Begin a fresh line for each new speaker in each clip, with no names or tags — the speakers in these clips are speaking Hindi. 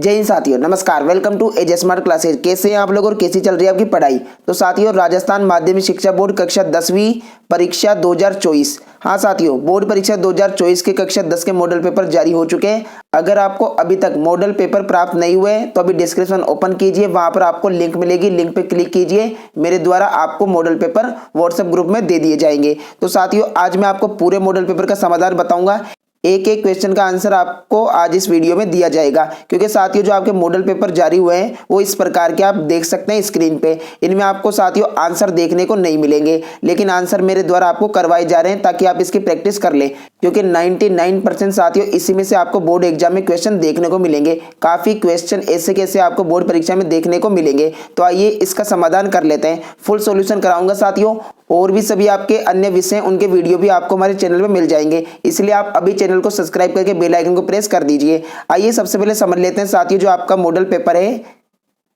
जय हिंद साथियों, नमस्कार। Welcome to AJ smart classes. कैसे हैं आप लोग और कैसी चल रही है आपकी पढ़ाई? तो साथियों, राजस्थान माध्यमिक शिक्षा बोर्ड कक्षा 10वीं परीक्षा 2024, हाँ साथियों, बोर्ड परीक्षा 2024 के कक्षा 10 के मॉडल पेपर जारी हो चुके हैं। अगर आपको अभी तक मॉडल पेपर प्राप्त नहीं हुए तो अभी डिस्क्रिप्शन ओपन कीजिए, वहां पर आपको लिंक मिलेगी, लिंक पे क्लिक कीजिए। मेरे द्वारा आपको मॉडल पेपर व्हाट्सएप ग्रुप में दे दिए जाएंगे। तो साथियों, आज मैं आपको पूरे मॉडल पेपर का समाधान बताऊंगा। एक एक क्वेश्चन का आंसर आपको आज इस वीडियो में दिया जाएगा, क्योंकि साथियों जो आपके मॉडल पेपर जारी हुए हैं वो इस प्रकार के आप देख सकते हैं स्क्रीन पे। इनमें आपको साथियों आंसर देखने को नहीं मिलेंगे, लेकिन आंसर मेरे द्वारा आपको करवाए जा रहे हैं ताकि आप इसकी प्रैक्टिस कर लें, क्योंकि 99% साथियों इसी में से आपको बोर्ड एग्जाम में क्वेश्चन देखने को मिलेंगे। काफी क्वेश्चन ऐसे कैसे आपको बोर्ड परीक्षा में देखने को मिलेंगे। तो आइए इसका समाधान कर लेते हैं। फुल सॉल्यूशन कराऊंगा साथियों, और भी सभी आपके अन्य विषय उनके वीडियो भी आपको हमारे चैनल में मिल जाएंगे, इसलिए आप अभी चैनल को सब्सक्राइब करके बेल आइकन को प्रेस कर दीजिए। आइए सबसे पहले समझ लेते हैं साथियों, जो आपका मॉडल पेपर है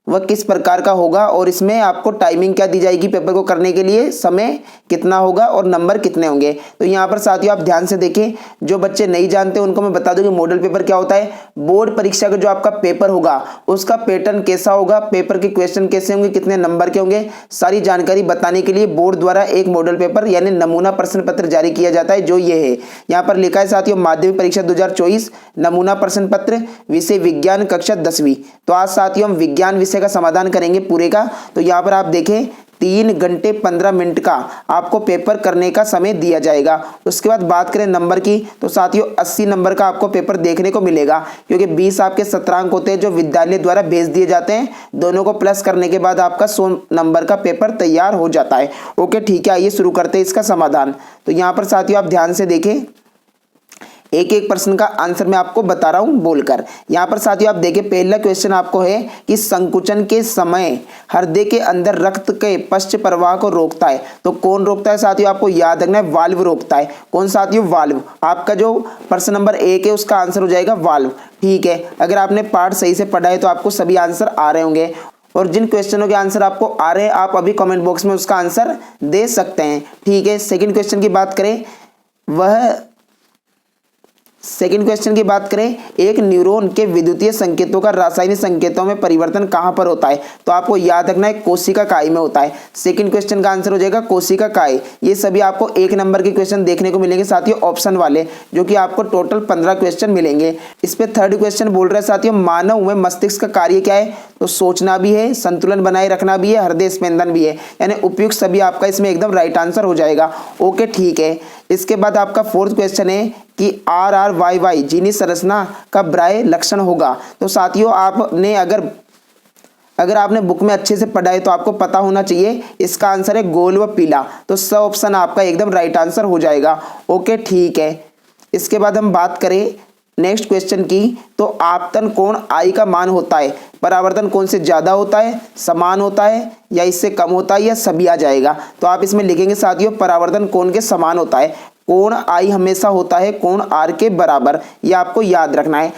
वह किस प्रकार का होगा और इसमें आपको टाइमिंग क्या दी जाएगी पेपर को करने के लिए, समय कितना होगा और नंबर कितने होंगे। तो यहाँ पर साथियों आप ध्यान से देखें, जो बच्चे नहीं जानते उनको मैं बता दूं कि मॉडल पेपर क्या होता है। बोर्ड परीक्षा का जो आपका पेपर होगा उसका पैटर्न कैसा होगा, पेपर के क्वेश्चन कैसे होंगे, कितने नंबर के होंगे, सारी जानकारी बताने के लिए बोर्ड द्वारा एक मॉडल पेपर यानी नमूना प्रश्न पत्र जारी किया जाता है, जो ये है। यहाँ पर लिखा है साथियों, माध्यमिक परीक्षा 2024 नमूना प्रश्न पत्र, विषय विज्ञान, कक्षा 10वीं। तो आज साथियों हम विज्ञान विषय का समाधान करेंगे पूरे का। तो यहाँ पर आप देखें 3 घंटे 15 मिनट का आपको पेपर करने का समय दिया जाएगा। उसके बाद बात करें नंबर की, तो साथियों 80 नंबर का आपको पेपर देखने को मिलेगा, क्योंकि 20 आपके सत्रांक होते हैं जो विद्यालय द्वारा भेज दिए जाते हैं। दोनों को प्लस करने के बाद आपका 100 नंबर का पेपर तैयार हो जाता है। ओके ठीक है, आइए शुरू करते हैं इसका समाधान। तो यहाँ पर साथियों आप ध्यान से देखें, एक एक प्रश्न का आंसर मैं आपको बता रहा हूं बोलकर। यहां पर साथियों आप देखिए, पहला क्वेश्चन आपको है कि संकुचन के समय हृदय के अंदर रक्त के पश्च प्रवाह को रोकता है। तो कौन रोकता है साथियों, आपको याद रखना है, वाल्व रोकता है। कौन साथियों, वाल्व। आपका जो प्रश्न नंबर 1 है उसका आंसर हो जाएगा वाल्व। ठीक है, अगर आपने पार्ट सही से पढ़ा है तो आपको सभी आंसर आ रहे होंगे, और जिन क्वेश्चनों के आंसर आपको आ रहे हैं आप अभी कमेंट बॉक्स में उसका आंसर दे सकते हैं। ठीक है, सेकेंड क्वेश्चन की बात करें, सेकेंड क्वेश्चन की बात करें, एक न्यूरॉन के विद्युतीय संकेतों का रासायनिक संकेतों में परिवर्तन कहां पर होता है। तो आपको याद रखना है कोशिका काय में होता है। सेकेंड क्वेश्चन का आंसर हो जाएगा कोशिका काय। ये सभी आपको 1 नंबर के क्वेश्चन देखने को मिलेंगे साथियों, ऑप्शन वाले, जो कि आपको टोटल 15 क्वेश्चन मिलेंगे। इस पे थर्ड क्वेश्चन बोल रहा है साथियों, मानव में मस्तिष्क का कार्य क्या है। तो सोचना भी है, संतुलन बनाए रखना भी है, हृदय स्पंदन भी है, यानी उपयुक्त सभी आपका इसमें एकदम राइट आंसर हो जाएगा। ओके ठीक है, इसके बाद आपका फोर्थ क्वेश्चन है कि RRYY जीनी संरचना का बाह्य लक्षण होगा। तो साथियों आपने अगर आपने बुक में अच्छे से पढ़ा है तो आपको पता होना चाहिए, इसका आंसर है गोल व पीला। तो स ऑप्शन आपका एकदम राइट आंसर हो जाएगा। ओके ठीक है, इसके बाद हम बात करें नेक्स्ट क्वेश्चन की, तो आपतन कोण I का मान होता है, परावर्तन कोण से ज्यादा होता है, समान होता है, या इससे कम होता है, या सभी आ जाएगा। तो आप इसमें लिखेंगे साथियों परावर्तन कोण के समान होता है। कोण I हमेशा होता है कोण R के बराबर, ये आपको याद रखना है।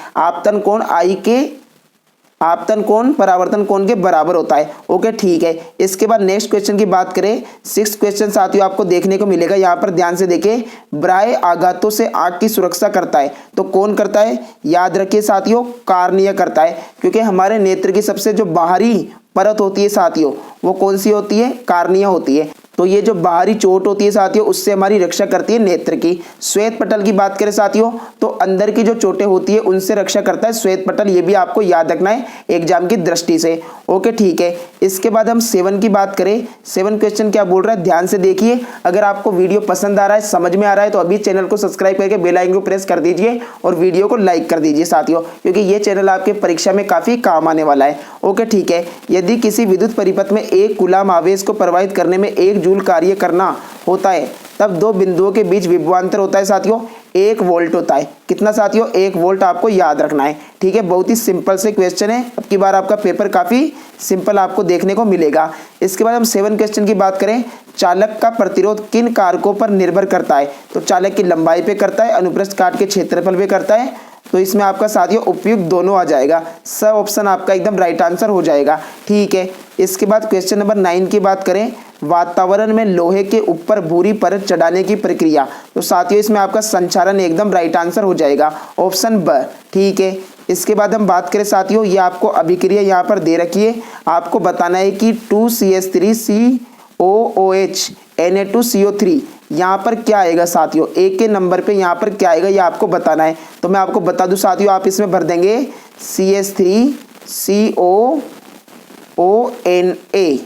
आपतन कोण परावर्तन कोण के बराबर होता है। ओके ठीक है, इसके बाद नेक्स्ट क्वेश्चन की बात करें, 6th क्वेश्चन साथियों आपको देखने को मिलेगा। यहाँ पर ध्यान से देखें, बाह्य आघातों से आंख की सुरक्षा करता है। तो कौन करता है, याद रखिए साथियों कार्निया करता है, क्योंकि हमारे नेत्र की सबसे जो बाहरी परत होती है साथियों वो कौन सी होती है, कार्निया होती है। तो ये जो बाहरी चोट होती है साथियों उससे हमारी रक्षा करती है नेत्र की। श्वेत पटल की बात करें साथियों, तो अंदर की जो चोटें होती है उनसे रक्षा करता है श्वेत पटल, ये भी आपको याद रखना है एग्जाम की दृष्टि से। ओके ठीक है, इसके बाद हम 7 की बात करें। 7 क्वेश्चन क्या बोल रहा है, ध्यान से देखिए। अगर आपको वीडियो पसंद आ रहा है, समझ में आ रहा है, तो अभी चैनल को सब्सक्राइब करके बेल आइकन को प्रेस कर दीजिए और वीडियो को लाइक कर दीजिए साथियों, क्योंकि ये चैनल आपके परीक्षा में काफी काम आने वाला है। ओके ठीक है, यदि किसी विद्युत परिपथ में 1 कूलाम आवेश को प्रवाहित करने में 1 जूल कार्य करना होता है, तब 2 बिंदुओं के बीच विभवांतर होता है साथियों 1 वोल्ट होता है। कितना साथियों, 1 वोल्ट आपको याद रखना है। ठीक है, बहुत ही सिंपल से क्वेश्चन है। अब की बार आपका पेपर काफी सिंपल आपको देखने को मिलेगा। इसके बाद हम 7 क्वेश्चन की बात करें, चालक का प्रतिरोध किन कारकों पर निर्भर करता है। तो चालक की लंबाई पे करता है, अनुप्रस्थ काट के क्षेत्रफल पे करता है। तो इसमें आपका साथियों उपयुक्त दोनों आ जाएगा, सब ऑप्शन आपका एकदम राइट आंसर हो जाएगा। ठीक है, इसके बाद क्वेश्चन नंबर 9 की बात करें, वातावरण में लोहे के ऊपर भूरी परत चढ़ाने की प्रक्रिया। तो साथियों इसमें आपका संचारण एकदम राइट आंसर हो जाएगा, ऑप्शन ब। ठीक है, इसके बाद हम बात करें साथियों, ये आपको अभिक्रिया यहाँ पर दे रखी है, आपको बताना है कि 2CH3COOH Na2CO3 यहाँ पर क्या आएगा साथियों, एक के नंबर पे यहाँ पर क्या आएगा ये आपको बताना है। तो मैं आपको बता दूं साथियों, आप इसमें भर देंगे CH3COONA,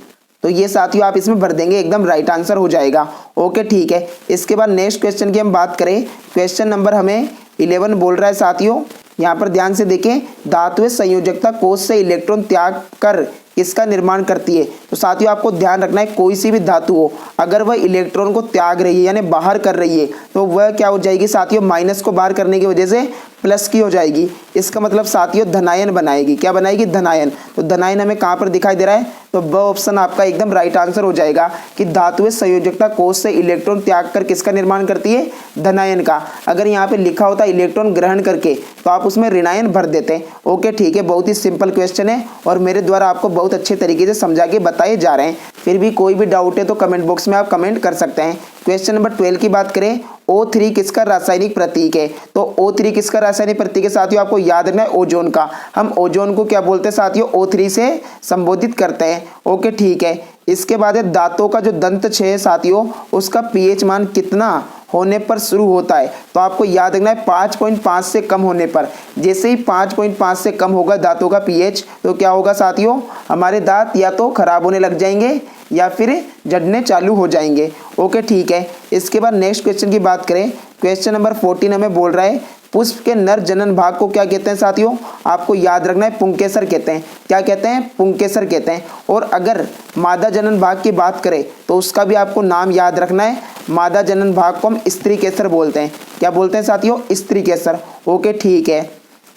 तो ये साथियों आप इसमें भर देंगे, एकदम राइट आंसर हो जाएगा। ओके ठीक है। इसके बाद नेक्स्ट क्वेश्चन की हम बात करें, क्वेश्चन नंबर हमें 11 बोल रहा है साथियों, यहाँ पर ध्यान से देखें, धातुएं संयोजकता कोष से इलेक्ट्रॉन त्याग कर किसका निर्माण करती है। तो साथियों आपको ध्यान रखना है, कोई सी भी धातु हो अगर वह इलेक्ट्रॉन को त्याग रही है यानी बाहर कर रही है तो वह क्या हो जाएगी साथियों, माइनस को बाहर करने की वजह से प्लस की हो जाएगी। इसका मतलब साथियों धनायन बनाएगी, क्या बनाएगी, धनायन। तो धनायन हमें कहाँ पर दिखाई दे रहा है, तो वह ऑप्शन आपका एकदम राइट आंसर हो जाएगा कि धातुएं संयोजकता कोष से इलेक्ट्रॉन त्याग कर किसका निर्माण करती है, धनायन का। अगर यहाँ पे लिखा होता इलेक्ट्रॉन ग्रहण करके तो आप उसमें ऋणायन भर देते। ओके ठीक है, बहुत ही सिंपल क्वेश्चन है और मेरे द्वारा आपको बहुत अच्छे तरीके से समझा के बताए जा रहे हैं। फिर भी कोई भी डाउट है तो कमेंट बॉक्स में आप कमेंट कर सकते हैं। क्वेश्चन नंबर 12 की बात करें, O3 किसका रासायनिक प्रतीक है। तो O3 किसका रासायनिक प्रतीक है साथियों, आपको याद रखना है ओजोन का। हम ओजोन को क्या बोलते हैं साथियों, O3 से संबोधित करते हैं। ओके ठीक है। इसके बाद है दांतों का जो दंत छह है साथियों, उसका पीएच मान कितना होने पर शुरू होता है। तो आपको याद रखना है 5.5 से कम होने पर। जैसे ही 5.5 से कम होगा दांतों का पीएच तो क्या होगा साथियों, हमारे दांत या तो खराब होने लग जाएंगे या फिर जड़ने चालू हो जाएंगे। ओके ठीक है। इसके बाद नेक्स्ट क्वेश्चन की बात करें, क्वेश्चन नंबर 14 हमें बोल रहा है, पुष्प के नर जनन भाग को क्या कहते हैं साथियों, आपको याद रखना है पुंकेसर कहते हैं। क्या कहते हैं, पुंकेसर कहते हैं। और अगर मादा जनन भाग की बात करें तो उसका भी आपको नाम याद रखना है, मादा जनन भाग को हम स्त्री केसर बोलते हैं। क्या बोलते हैं साथियों, स्त्री केसर। ओके ठीक है।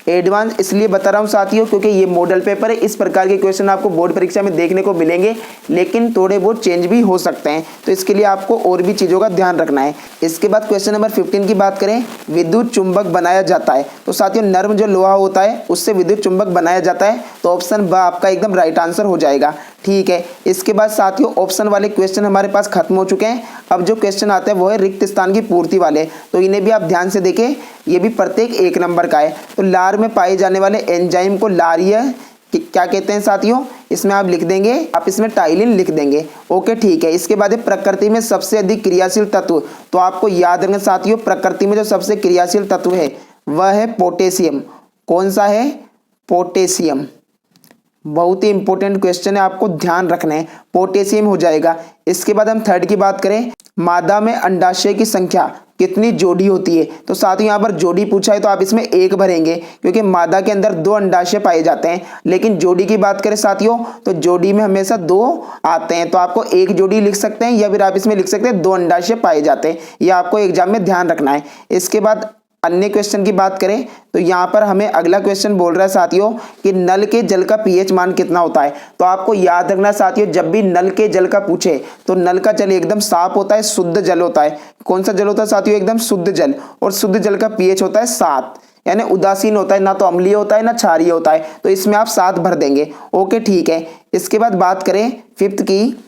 एडवांस इसलिए बता रहा हूँ साथियों क्योंकि ये मॉडल पेपर है, इस प्रकार के क्वेश्चन आपको बोर्ड परीक्षा में देखने को मिलेंगे, लेकिन थोड़े बहुत चेंज भी हो सकते हैं, तो इसके लिए आपको और भी चीज़ों का ध्यान रखना है। इसके बाद क्वेश्चन नंबर 15 की बात करें, विद्युत चुंबक बनाया जाता है। तो साथियों नर्म जो लोहा होता है उससे विद्युत चुंबक बनाया जाता है, तो ऑप्शन ब आपका एकदम राइट आंसर हो जाएगा। ठीक है। इसके बाद साथियों ऑप्शन वाले क्वेश्चन हमारे पास खत्म हो चुके हैं। अब जो क्वेश्चन आते हैं वो है रिक्त स्थान की पूर्ति वाले, तो इन्हें भी आप ध्यान से देखें, ये भी प्रत्येक 1 नंबर का है। तो लार में पाए जाने वाले एंजाइम को लारीय क्या कहते हैं साथियों, इसमें आप लिख देंगे, आप इसमें टाइलिन लिख देंगे। ओके ठीक है। इसके बाद प्रकृति में सबसे अधिक क्रियाशील तत्व, तो आपको याद रखना साथियों प्रकृति में जो सबसे क्रियाशील तत्व है वह है पोटेशियम। कौन सा है, पोटेशियम। बहुत ही इंपॉर्टेंट क्वेश्चन है, आपको ध्यान रखना है, पोटेशियम हो जाएगा। इसके बाद हम थर्ड की बात करें, मादा में अंडाशय की संख्या कितनी जोड़ी होती है। तो साथियों यहाँ पर जोड़ी पूछा है तो आप इसमें 1 भरेंगे क्योंकि मादा के अंदर 2 अंडाशय पाए जाते हैं, लेकिन जोड़ी की बात करें साथियों तो जोड़ी में हमेशा 2 आते हैं, तो आपको 1 जोड़ी लिख सकते हैं या फिर आप इसमें लिख सकते हैं 2 अंडाशय पाए जाते हैं। यह आपको एग्जाम में ध्यान रखना है। इसके बाद अन्य क्वेश्चन की बात करें तो यहाँ पर हमें अगला क्वेश्चन बोल रहा है साथियों कि नल के जल का पीएच मान कितना होता है। तो आपको याद रखना साथियों, जब भी नल के जल का पूछे तो नल का जल एकदम साफ होता है, शुद्ध जल होता है। कौन सा जल होता है साथियों, एकदम शुद्ध जल। और शुद्ध जल का पीएच होता है 7, यानी उदासीन होता है, ना तो अम्लीय होता है ना क्षारीय होता है, तो इसमें आप 7 भर देंगे। ओके ठीक है। इसके बाद बात करें 5th की,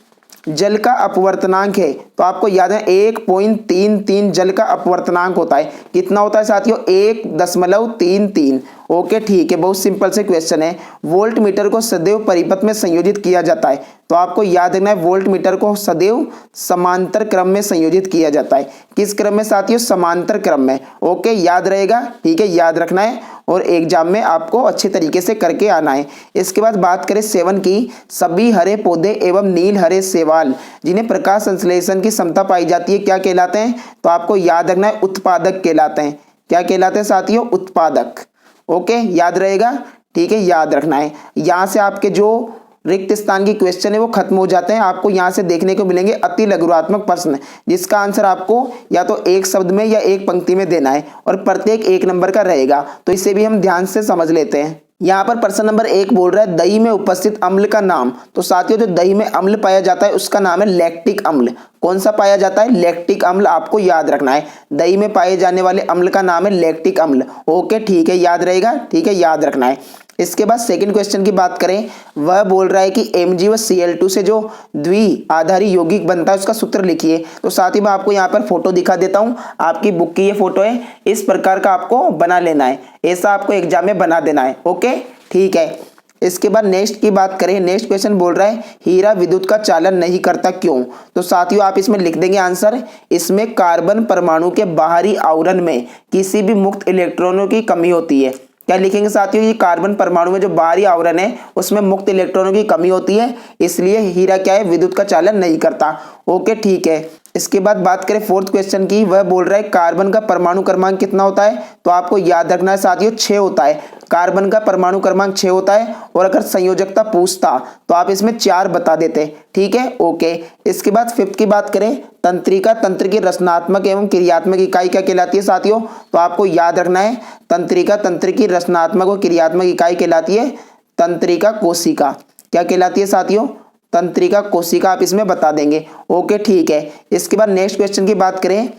जल का अपवर्तनांक है, तो आपको याद है 1.33 जल का अपवर्तनांक होता है। कितना होता है साथियों, 1.33। ओके ठीक है, बहुत सिंपल से क्वेश्चन है। वोल्ट मीटर को सदैव परिपथ में संयोजित किया जाता है, तो आपको याद रखना है वोल्ट मीटर को सदैव समांतर क्रम में संयोजित किया जाता है। किस क्रम में साथियों, समांतर क्रम में। ओके याद रहेगा, ठीक है, याद रखना है और एग्जाम में आपको अच्छे तरीके से करके आना है। इसके बाद बात करें 7 की, सभी हरे पौधे एवं नील हरे शैवाल जिन्हें प्रकाश संश्लेषण की क्षमता पाई जाती है क्या कहलाते हैं। तो आपको याद रखना है उत्पादक कहलाते हैं। क्या कहलाते हैं साथियों, उत्पादक। ओके याद रहेगा, ठीक है, याद रखना है। यहाँ से आपके जो रिक्त स्थान की क्वेश्चन है वो खत्म हो जाते हैं। आपको यहाँ से देखने को मिलेंगे अति लघुरात्मक प्रश्न, जिसका आंसर आपको या तो 1 शब्द में या 1 पंक्ति में देना है और प्रत्येक 1 नंबर का रहेगा, तो इसे भी हम ध्यान से समझ लेते हैं। यहाँ पर प्रश्न नंबर 1 बोल रहा है दही में उपस्थित अम्ल का नाम। तो साथियों जो दही में अम्ल पाया जाता है उसका नाम है लैक्टिक अम्ल। कौन सा पाया जाता है, लैक्टिक अम्ल, आपको याद रखना है। दही में पाए जाने वाले अम्ल का नाम है लैक्टिक अम्ल। ओके ठीक है, याद रहेगा, ठीक है, याद रखना है। इसके बाद सेकंड क्वेश्चन की बात करें, वह बोल रहा है कि Mg व Cl2 से जो द्विआधारी यौगिक बनता है उसका सूत्र लिखिए। तो साथ ही मैं आपको यहाँ पर फोटो दिखा देता हूँ, आपकी बुक की ये फोटो है, इस प्रकार का आपको बना लेना है, ऐसा आपको एग्जाम में बना देना है। ओके, ठीक है। इसके बाद नेक्स्ट की बात करें, नेक्स्ट क्वेश्चन बोल रहा है हीरा विद्युत का चालन नहीं करता क्यों। तो साथियों आप इसमें लिख देंगे आंसर, इसमें कार्बन परमाणु के बाहरी आवरण में किसी भी मुक्त इलेक्ट्रॉनों की कमी होती है। क्या लिखेंगे साथियों, ये कार्बन परमाणु में जो बाहरी आवरण है उसमें मुक्त इलेक्ट्रॉनों की कमी होती है, इसलिए हीरा क्या है, विद्युत का चालन नहीं करता। ओके, ठीक है। इसके बाद बात करें फोर्थ क्वेश्चन की, वह बोल रहा है कार्बन का परमाणु क्रमांक कितना होता है। तो आपको याद रखना है साथियों 6 होता है, कार्बन का परमाणु क्रमांक 6 होता है, और अगर संयोजकता पूछता तो आप इसमें 4 बता देते। ठीक है, ओके। इसके बाद फिफ्थ की बात करें, तंत्रिका तंत्र की रचनात्मक एवं क्रियात्मक इकाई क्या कहलाती है साथियों। तो आपको याद रखना है तंत्रिका तंत्र की रचनात्मक और क्रियात्मक इकाई कहलाती है तंत्रिका कोशिका। क्या कहलाती है साथियों, तंत्रिका कोशिका, आप इसमें बता देंगे। ओके, ठीक है। इसके बाद नेक्स्ट क्वेश्चन की बात करें,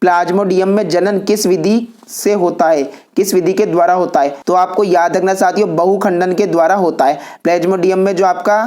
प्लाज्मोडियम में जनन किस विधि से होता है, किस विधि के द्वारा होता है। तो आपको याद रखना साथियों बहुखंडन के द्वारा होता है। प्लाज्मोडियम में जो आपका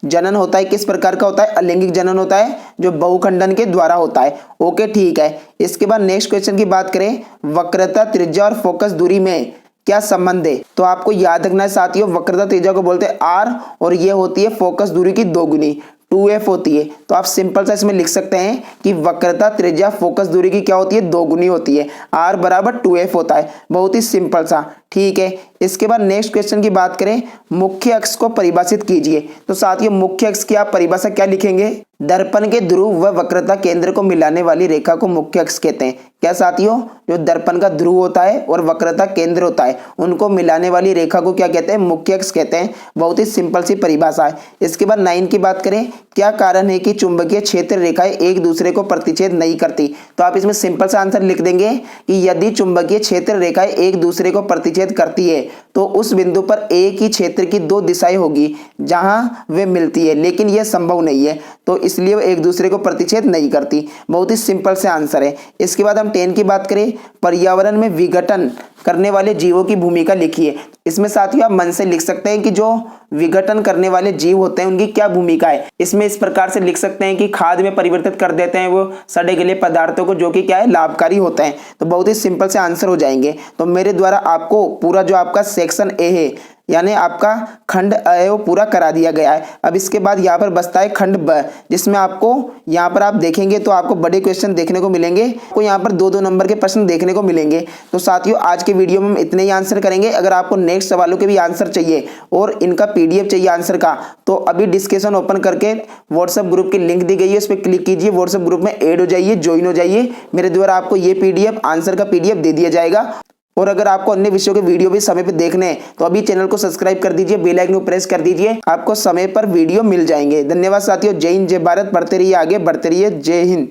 जनन होता है किस प्रकार का होता है, अलैंगिक जनन होता है जो बहुखंडन के द्वारा होता है। ओके, ठीक है। इसके बाद नेक्स्ट क्वेश्चन की बात करें, वक्रता त्रिज्या और फोकस दूरी में क्या संबंध है। तो आपको याद रखना है साथियों वक्रता त्रिज्या को बोलते हैं आर, और ये होती है फोकस दूरी की दोगुनी 2f होती है। तो आप सिंपल सा इसमें लिख सकते हैं कि वक्रता त्रिज्या फोकस दूरी की क्या होती है, दोगुनी होती है, r बराबर 2f होता है। बहुत ही सिंपल सा, ठीक है। इसके बाद नेक्स्ट क्वेश्चन की बात करें, मुख्य अक्ष को परिभाषित कीजिए। तो साथियों मुख्य अक्ष की आप परिभाषा क्या लिखेंगे, दर्पण के ध्रुव व वक्रता केंद्र को मिलाने वाली रेखा को मुख्य अक्ष कहते हैं। क्या साथियों, जो दर्पण का ध्रुव होता है और वक्रता केंद्र होता है उनको मिलाने वाली रेखा को क्या कहते हैं, मुख्य अक्ष कहते हैं। बहुत ही सिंपल सी परिभाषा है। इसके बाद 9 की बात करें, क्या कारण है कि चुंबकीय क्षेत्र रेखाएं एक दूसरे को प्रतिच्छेद नहीं करती। तो आप इसमें सिंपल सा आंसर लिख देंगे कि यदि चुंबकीय क्षेत्र रेखाएं एक दूसरे को प्रतिच्छेद करती है तो उस बिंदु पर एक ही क्षेत्र की 2 दिशाएं होगी जहां वे मिलती है, लेकिन यह संभव नहीं है, तो इसलिए वो एक दूसरे को प्रतिच्छेद नहीं करती। बहुत ही सिंपल से आंसर है। इसके बाद हम 10 की बात करें, पर्यावरण में विघटन करने वाले जीवों की भूमिका लिखिए। इसमें साथियों आप मन से लिख सकते हैं कि जो विघटन करने वाले जीव होते हैं उनकी क्या भूमिका है। इसमें इस प्रकार से लिख सकते हैं कि खाद में परिवर्तित कर देते हैं वो सड़े गले पदार्थों को, जो कि क्या है, लाभकारी होते हैं। तो बहुत ही सिंपल से आंसर हो जाएंगे। तो मेरे द्वारा आपको पूरा जो आपका सेक्शन ए है यानी आपका खंड अ है वो पूरा करा दिया गया है। अब इसके बाद यहाँ पर बचता है खंड ब, जिसमें आपको यहाँ पर आप देखेंगे तो आपको बड़े क्वेश्चन देखने को मिलेंगे, आपको यहाँ पर 2-2 नंबर के प्रश्न देखने को मिलेंगे। तो साथियों आज के वीडियो में हम इतने ही आंसर करेंगे। अगर आपको नेक्स्ट सवालों के भी आंसर चाहिए और इनका PDF चाहिए आंसर का, तो अभी डिस्कशन ओपन करके व्हाट्सएप ग्रुप की लिंक दी गई है, उस पर क्लिक कीजिए, व्हाट्सएप ग्रुप में ऐड हो जाइए, ज्वाइन हो जाइए। मेरे द्वारा आपको ये PDF आंसर का PDF दे दिया जाएगा। और अगर आपको अन्य विषयों के वीडियो भी समय पर देखने हैं तो अभी चैनल को सब्सक्राइब कर दीजिए, बेल आइकन को प्रेस कर दीजिए, आपको समय पर वीडियो मिल जाएंगे। धन्यवाद साथियों, जय हिंद, जय भारत, बढ़ते रहिए आगे, बढ़ते रहिए, जय हिंद।